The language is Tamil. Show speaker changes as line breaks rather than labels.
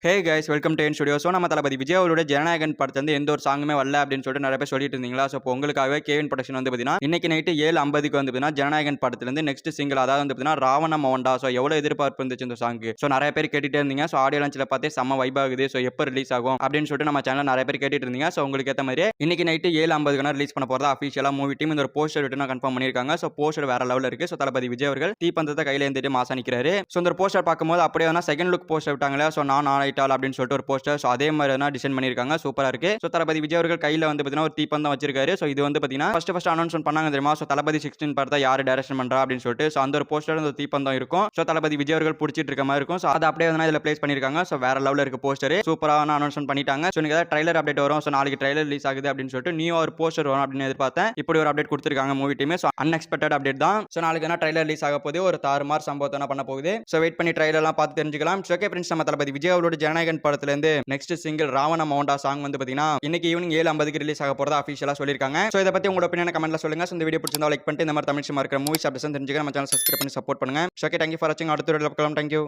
Hey guys welcome to N studio. So நம்ம தளபதி விஜய் அவருடைய ஜனநாயகன் படத்துலேருந்து எந்த ஒரு சாங்குமே வரல அப்படின்னு சொல்லிட்டு நிறைய பேர் சொல்லிட்டு இருந்தீங்களா. ஸோ இப்போ உங்களுக்காகவே கேவின் ப்ரொடக்ஷன் வந்து பார்த்தீங்கன்னா இன்னைக்கு நைட்டு 7:50க்கு வந்து பார்த்தீங்கன்னா ஜனநாயகன் படத்துலேருந்து நெக்ஸ்ட் சிங்கிள் அதாவது வந்து பார்த்தீங்கன்னா ராவண மோண்டா. ஸோ எவ்வளோ எதிர்பார்ப்பு இருந்துச்சு இந்த சாங்கு. ஸோ நிறைய பேர் கேட்டுட்டே இருந்தீங்க. ஸோ ஆடியோ லான்ச்சில் பார்த்தே செம்ம வைப் ஆகுது. ஸோ எப்போ ரிலீஸ் ஆகும் அப்படின்னு சொல்லிட்டு நம்ம சேனல் நிறைய பேர் கேட்டுட்டு இருந்தீங்க. ஸோ உங்களுக்கு ஏற்ற மாதிரி இன்னைக்கு நைட்டு 7:50க்கு ரிலீஸ் பண்ண போகிறதா அஃபிஷியலாக மூவி டீம் இந்த ஒரு போஸ்டர் விட்டு கன்ஃபார்ம் பண்ணியிருக்காங்க. ஸோ போஸ்டர் வேற லெவலில் இருக்கு. ஸோ தளபதி விஜய் அவர்கள் தீப்பந்தத்தை கையில் ஏந்திட்டு மாசா நிற்கிறாரு. ஸோ இந்த போஸ்டர் பார்க்கும்போது அப்படியே செகண்ட் லுக் போஸ்டர் விட்டாங்களே. ஸோ நான் ஆயிட்டால் அப்படின்னு சொல்லிட்டு ஒரு போஸ்டர். ஸோ அதே மாதிரி தான் டிசைன் பண்ணியிருக்காங்க. சூப்பரா இருக்கு. ஸோ தளபதி விஜய் அவர்கள் கையில் வந்து பார்த்தீங்கன்னா ஒரு தீப்பந்தம் வச்சிருக்காரு. ஸோ இது வந்து பார்த்தீங்கன்னா ஃபர்ஸ்ட் அனௌன்ஸ்மெண்ட் பண்ணாங்க தெரியுமா. ஸோ தளபதி 16 படத்தை யார் டைரக்ஷன் பண்றா அப்படின்னு சொல்லிட்டு. ஸோ அந்த ஒரு போஸ்டர் அந்த தீப்பந்தம் இருக்கும். ஸோ தளபதி விஜய் அவர்கள் பிடிச்சிட்டு இருக்க மாதிரி இருக்கும். ஸோ அதை அப்படியே வந்து இதில் பிளேஸ் பண்ணியிருக்காங்க. ஸோ வேற லெவலில் இருக்கு போஸ்டர். சூப்பரான அனௌன்ஸ்மெண்ட் பண்ணிட்டாங்க. ஸோ எனக்கு ஏதாவது ட்ரைலர் அப்டேட் வரும். ஸோ நாளைக்கு ட்ரைலர் ரிலீஸ் ஆகுது அப்படின்னு சொல்லிட்டு நியூ ஒரு போஸ்டர் வரும் அப்படின்னு எதிர்பார்த்தேன். இப்படி ஒரு அப்டேட் கொடுத்துருக்காங்க movie team. So unexpected update தான். ஸோ நாளைக்கு என்ன ட்ரைலர் ரிலீஸ் ஆக போகுது. ஒரு தாறுமாறு சம்பவத்தை என்ன பண்ண போகுது. ஸோ வெயிட் பண்ணி ட்ரைலர்லாம் பார்த்து தெரிஞ்சுக்கலாம். ஸோ ஓகே ஃப்ரெண்ட்ஸ், நம்ம தளபதி விஜய் அவரோட ஜனநாயகன் படத்துலேருந்து நெக்ஸ்ட் சிங்கிள் ராவண மவுண்டா சாங் வந்து பார்த்தீங்கன்னா இன்னைக்கு ஈவினிங் 7:50க்கு ரிலீஸ் ஆக போறதா அஃபிஷியலாக சொல்லியிருக்காங்க. ஸோ இதை பற்றி உங்களோட ஒப்பீனியன் கமெண்ட்ல சொல்லுங்க. ஸோ இந்த வீடியோ பிடிச்சிருந்தா லைக் பண்ணிட்டு இந்த மாதிரி தமிழ் சினிமா இருக்கிற மூவிஸ் அப்டேட்ஸ் தெரிஞ்சுக்க நம்ம சேனல் சப்ஸ்கிரைப் பண்ணி சப்போர்ட் பண்ணுங்க. ஓகே, தேங்க்யூ ஃபார் வாட்சிங். அடுத்த வீடியோவில் பார்க்கலாம். தேங்க்யூ.